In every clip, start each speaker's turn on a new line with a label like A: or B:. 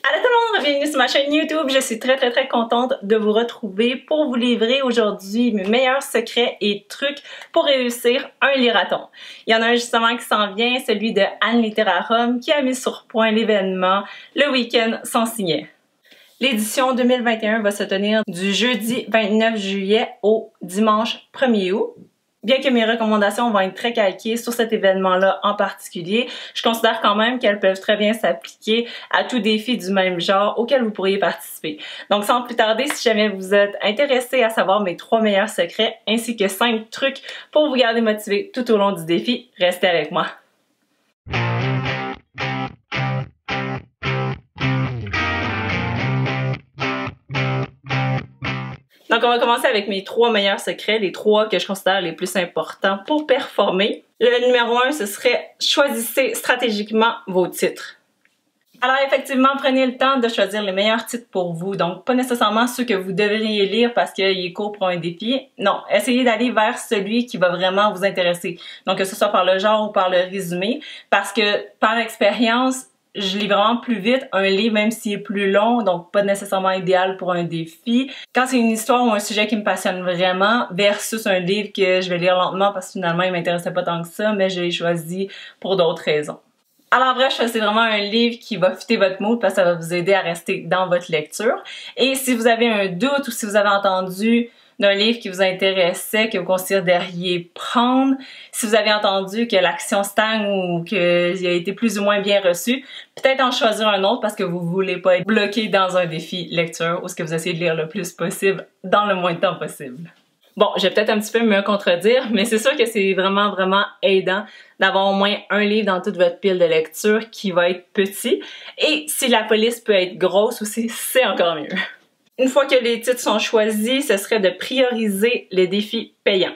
A: Allô tout le monde, bienvenue sur ma chaîne YouTube. Je suis très contente de vous retrouver pour vous livrer aujourd'hui mes meilleurs secrets et trucs pour réussir un lyrathon. Il y en a un justement qui s'en vient, celui de Anne Littérarum qui a mis sur point l'événement Le Week-end sans signet. L'édition 2021 va se tenir du jeudi 29 juillet au dimanche 1er août. Bien que mes recommandations vont être très calquées sur cet événement-là en particulier, je considère quand même qu'elles peuvent très bien s'appliquer à tout défi du même genre auquel vous pourriez participer. Donc sans plus tarder, si jamais vous êtes intéressé à savoir mes 3 meilleurs secrets ainsi que 5 trucs pour vous garder motivé tout au long du défi, restez avec moi. Donc, on va commencer avec mes 3 meilleurs secrets, les 3 que je considère les plus importants pour performer. Le numéro 1, ce serait choisissez stratégiquement vos titres. Alors effectivement, prenez le temps de choisir les meilleurs titres pour vous. Donc, pas nécessairement ceux que vous devriez lire parce qu'il est court pour un défi. Non, essayez d'aller vers celui qui va vraiment vous intéresser. Donc, que ce soit par le genre ou par le résumé. Parce que, par expérience, je lis vraiment plus vite un livre même s'il est plus long, donc pas nécessairement idéal pour un défi. Quand c'est une histoire ou un sujet qui me passionne vraiment versus un livre que je vais lire lentement parce que finalement il m'intéressait pas tant que ça, mais je l'ai choisi pour d'autres raisons. Alors bref, c'est vraiment un livre qui va fitter votre mood parce que ça va vous aider à rester dans votre lecture. Et si vous avez un doute ou si vous avez entendu d'un livre qui vous intéressait, que vous considériez prendre, si vous avez entendu que l'action stagne ou qu'il a été plus ou moins bien reçu, peut-être en choisir un autre parce que vous voulez pas être bloqué dans un défi lecture ou ce que vous essayez de lire le plus possible dans le moins de temps possible. Bon, je vais peut-être un petit peu me contredire, mais c'est sûr que c'est vraiment aidant d'avoir au moins un livre dans toute votre pile de lecture qui va être petit. Et si la police peut être grosse aussi, c'est encore mieux. Une fois que les titres sont choisis, ce serait de prioriser les défis payants.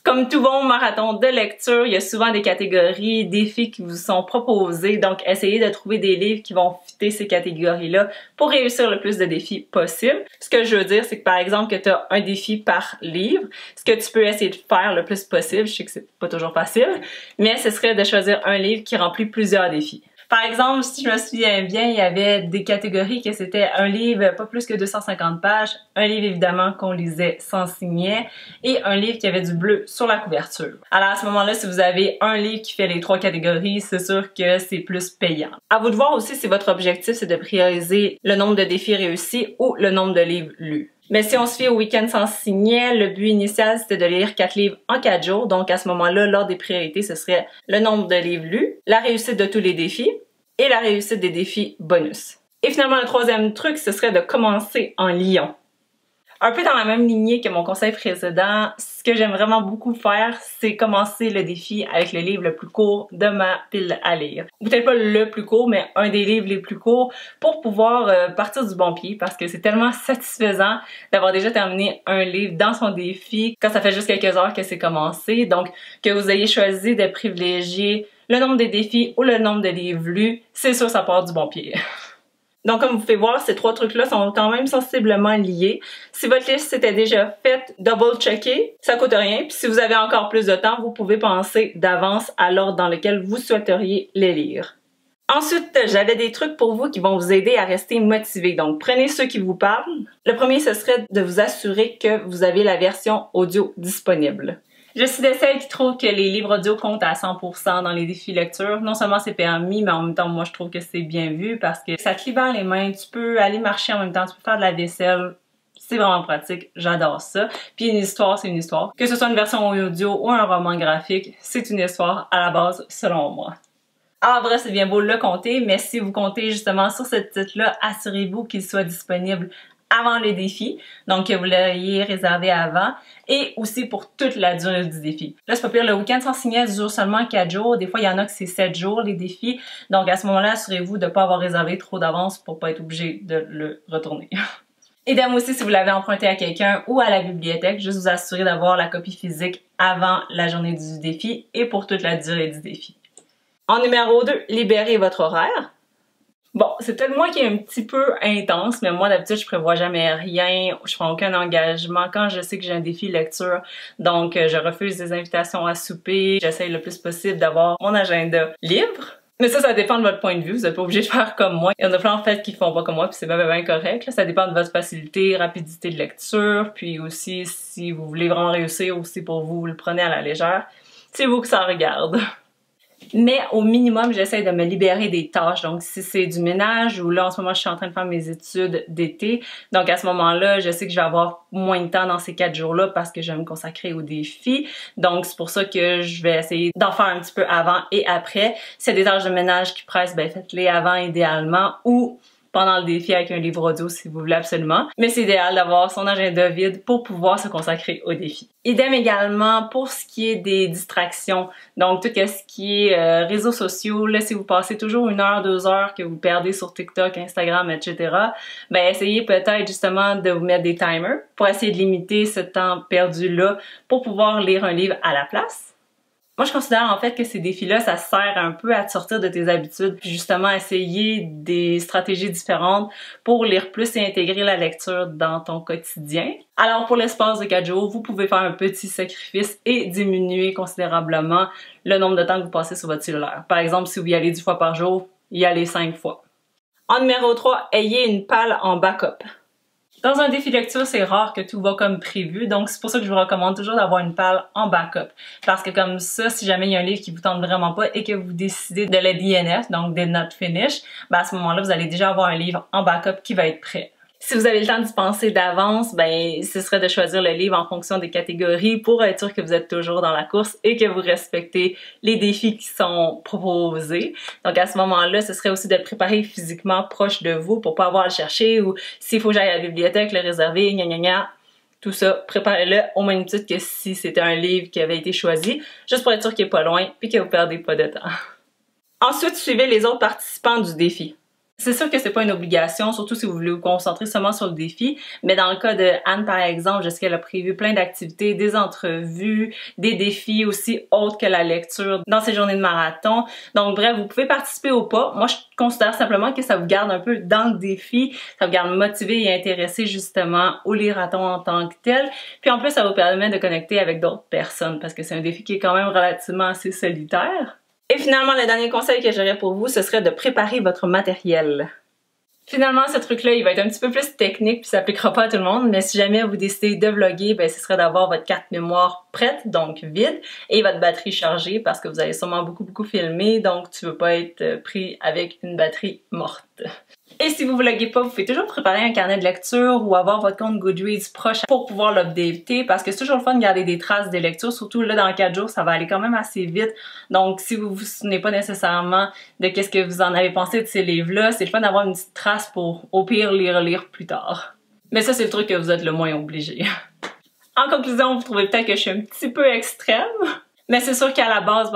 A: Comme tout bon marathon de lecture, il y a souvent des catégories, défis qui vous sont proposés, donc essayez de trouver des livres qui vont fitter ces catégories-là pour réussir le plus de défis possible. Ce que je veux dire, c'est que par exemple que tu as un défi par livre, ce que tu peux essayer de faire le plus possible, je sais que c'est pas toujours facile, mais ce serait de choisir un livre qui remplit plusieurs défis. Par exemple, si je me souviens bien, il y avait des catégories que c'était un livre pas plus que 250 pages, un livre évidemment qu'on lisait sans signet et un livre qui avait du bleu sur la couverture. Alors à ce moment-là, si vous avez un livre qui fait les 3 catégories, c'est sûr que c'est plus payant. À vous de voir aussi si votre objectif c'est de prioriser le nombre de défis réussis ou le nombre de livres lus. Mais si on se fie au week-end sans signet, le but initial c'était de lire 4 livres en 4 jours. Donc à ce moment-là, l'ordre des priorités, ce serait le nombre de livres lus, la réussite de tous les défis et la réussite des défis bonus. Et finalement, un 3e truc, ce serait de commencer en liant. Un peu dans la même lignée que mon conseil précédent, ce que j'aime vraiment beaucoup faire, c'est commencer le défi avec le livre le plus court de ma pile à lire. Peut-être pas le plus court, mais un des livres les plus courts pour pouvoir partir du bon pied parce que c'est tellement satisfaisant d'avoir déjà terminé un livre dans son défi quand ça fait juste quelques heures que c'est commencé. Donc, que vous ayez choisi de privilégier le nombre de défis ou le nombre de livres lus, c'est sûr ça part du bon pied. Donc, comme vous pouvez voir, ces 3 trucs-là sont quand même sensiblement liés. Si votre liste s'était déjà faite, double-checker, ça coûte rien. Puis si vous avez encore plus de temps, vous pouvez penser d'avance à l'ordre dans lequel vous souhaiteriez les lire. Ensuite, j'avais des trucs pour vous qui vont vous aider à rester motivé. Donc, prenez ceux qui vous parlent. Le premier, ce serait de vous assurer que vous avez la version audio disponible. Je suis de celles qui trouvent que les livres audio comptent à 100% dans les défis lecture. Non seulement c'est permis, mais en même temps, moi, je trouve que c'est bien vu parce que ça te libère les mains. Tu peux aller marcher en même temps, tu peux faire de la vaisselle. C'est vraiment pratique, j'adore ça. Puis une histoire, c'est une histoire. Que ce soit une version audio ou un roman graphique, c'est une histoire à la base, selon moi. Alors bref, c'est bien beau le compter, mais si vous comptez justement sur ce titre-là, assurez-vous qu'il soit disponible avant le défi, donc que vous l'ayez réservé avant, et aussi pour toute la durée du défi. Là, c'est pas pire, le week-end sans signet dure seulement 4 jours. Des fois, il y en a que c'est 7 jours, les défis. Donc, à ce moment-là, assurez-vous de ne pas avoir réservé trop d'avance pour pas être obligé de le retourner. Idem aussi si vous l'avez emprunté à quelqu'un ou à la bibliothèque, juste vous assurer d'avoir la copie physique avant la journée du défi et pour toute la durée du défi. En numéro 2, libérez votre horaire. Bon, c'est peut-être moi qui est un petit peu intense, mais moi d'habitude je prévois jamais rien, je prends aucun engagement quand je sais que j'ai un défi lecture, donc je refuse des invitations à souper, j'essaye le plus possible d'avoir mon agenda libre. Mais ça dépend de votre point de vue. Vous n'êtes pas obligé de faire comme moi. Il y en a plein en fait qui font pas comme moi, puis c'est bien correct. Là, ça dépend de votre facilité, rapidité de lecture, puis aussi si vous voulez vraiment réussir aussi pour vous le prenez à la légère. C'est vous que ça regarde. Mais au minimum, j'essaie de me libérer des tâches. Donc, si c'est du ménage ou là, en ce moment, je suis en train de faire mes études d'été. Donc, à ce moment-là, je sais que je vais avoir moins de temps dans ces 4 jours-là parce que je vais me consacrer aux défis. Donc, c'est pour ça que je vais essayer d'en faire un petit peu avant et après. Si y a des tâches de ménage qui pressent, ben faites-les avant idéalement ou pendant le défi avec un livre audio si vous voulez absolument. Mais c'est idéal d'avoir son agenda vide pour pouvoir se consacrer au défi. Idem également pour ce qui est des distractions. Donc tout ce qui est réseaux sociaux, là si vous passez toujours 1 heure, 2 heures que vous perdez sur TikTok, Instagram, etc. Ben essayez peut-être justement de vous mettre des timers pour essayer de limiter ce temps perdu-là pour pouvoir lire un livre à la place. Moi, je considère en fait que ces défis-là, ça sert un peu à te sortir de tes habitudes, puis justement essayer des stratégies différentes pour lire plus et intégrer la lecture dans ton quotidien. Alors pour l'espace de 4 jours, vous pouvez faire un petit sacrifice et diminuer considérablement le nombre de temps que vous passez sur votre cellulaire. Par exemple, si vous y allez 10 fois par jour, y allez 5 fois. En numéro 3, ayez une palle en backup. Dans un défi lecture, c'est rare que tout va comme prévu, donc c'est pour ça que je vous recommande toujours d'avoir une palle en backup. Parce que comme ça, si jamais il y a un livre qui vous tente vraiment pas et que vous décidez de le DNF, donc did not finish, ben à ce moment-là, vous allez déjà avoir un livre en backup qui va être prêt. Si vous avez le temps d'y penser d'avance, ben ce serait de choisir le livre en fonction des catégories pour être sûr que vous êtes toujours dans la course et que vous respectez les défis qui sont proposés. Donc à ce moment-là, ce serait aussi de le préparer physiquement proche de vous pour pas avoir à le chercher ou s'il faut que j'aille à la bibliothèque, le réserver, gna gna gna. Tout ça, préparez-le au même titre que si c'était un livre qui avait été choisi, juste pour être sûr qu'il est pas loin puis que vous perdez pas de temps. Ensuite, suivez les autres participants du défi. C'est sûr que c'est pas une obligation, surtout si vous voulez vous concentrer seulement sur le défi, mais dans le cas de Anne, par exemple, je sais qu'elle a prévu plein d'activités, des entrevues, des défis aussi autres que la lecture dans ses journées de marathon. Donc bref, vous pouvez participer ou pas. Moi, je considère simplement que ça vous garde un peu dans le défi, ça vous garde motivé et intéressé justement au marathon en tant que tel. Puis en plus, ça vous permet de connecter avec d'autres personnes parce que c'est un défi qui est quand même relativement assez solitaire. Et finalement, le dernier conseil que j'aurais pour vous, ce serait de préparer votre matériel. Finalement, ce truc-là, il va être un petit peu plus technique puis ça s'appliquera pas à tout le monde, mais si jamais vous décidez de vlogger, ben ce serait d'avoir votre carte mémoire prête, donc vide, et votre batterie chargée parce que vous allez sûrement beaucoup filmer, donc tu veux pas être pris avec une batterie morte. Et si vous vloguez pas, vous pouvez toujours préparer un carnet de lecture ou avoir votre compte Goodreads proche pour pouvoir l'updater parce que c'est toujours le fun de garder des traces des lectures, surtout là dans 4 jours, ça va aller quand même assez vite. Donc si vous vous souvenez pas nécessairement de qu'est-ce que vous en avez pensé de ces livres-là, c'est le fun d'avoir une petite trace pour au pire lire plus tard. Mais ça, c'est le truc que vous êtes le moins obligé. En conclusion, vous trouvez peut-être que je suis un petit peu extrême. Mais c'est sûr qu'à la base,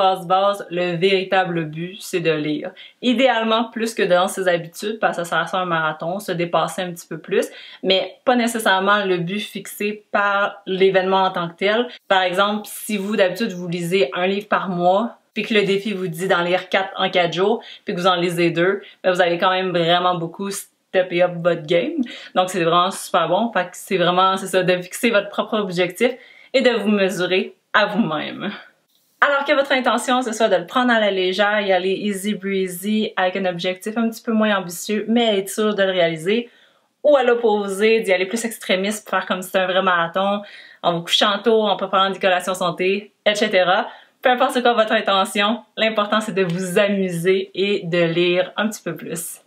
A: le véritable but, c'est de lire. Idéalement, plus que dans ses habitudes, parce que ça reste un marathon, se dépasser un petit peu plus, mais pas nécessairement le but fixé par l'événement en tant que tel. Par exemple, si vous, d'habitude, vous lisez un livre par mois, puis que le défi vous dit d'en lire 4 en 4 jours, puis que vous en lisez 2, ben vous allez quand même vraiment beaucoup stepper up votre game. Donc c'est vraiment super bon. Fait que c'est ça, de fixer votre propre objectif et de vous mesurer à vous-même. Alors que votre intention, ce soit de le prendre à la légère, y aller easy breezy avec un objectif un petit peu moins ambitieux, mais être sûr de le réaliser, ou à l'opposé, d'y aller plus extrémiste, pour faire comme si c'était un vrai marathon, en vous couchant tôt, en préparant une collation santé, etc. Peu importe c'est quoi votre intention, l'important c'est de vous amuser et de lire un petit peu plus.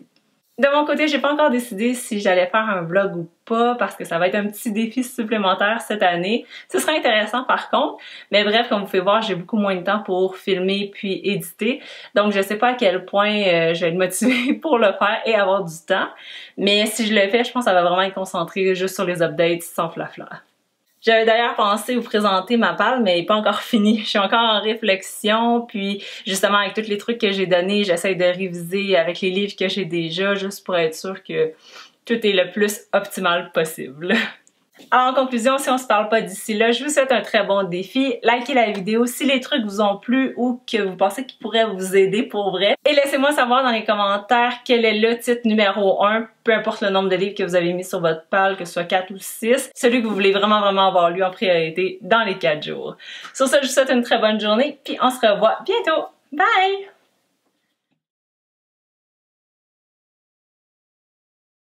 A: De mon côté, j'ai pas encore décidé si j'allais faire un vlog ou pas parce que ça va être un petit défi supplémentaire cette année. Ce sera intéressant par contre, mais bref, comme vous pouvez voir, j'ai beaucoup moins de temps pour filmer puis éditer. Donc je sais pas à quel point je vais être motivée pour le faire et avoir du temps. Mais si je le fais, je pense que ça va vraiment être concentré juste sur les updates sans flafla. J'avais d'ailleurs pensé vous présenter ma palle, mais elle n'est pas encore finie. Je suis encore en réflexion, puis justement avec tous les trucs que j'ai donnés, j'essaie de réviser avec les livres que j'ai déjà, juste pour être sûre que tout est le plus optimal possible. Alors en conclusion, si on se parle pas d'ici là, je vous souhaite un très bon défi. Likez la vidéo si les trucs vous ont plu ou que vous pensez qu'ils pourraient vous aider pour vrai. Et laissez-moi savoir dans les commentaires quel est le titre numéro 1, peu importe le nombre de livres que vous avez mis sur votre palle, que ce soit 4 ou 6, celui que vous voulez vraiment avoir lu en priorité dans les 4 jours. Sur ce, je vous souhaite une très bonne journée, puis on se revoit bientôt. Bye!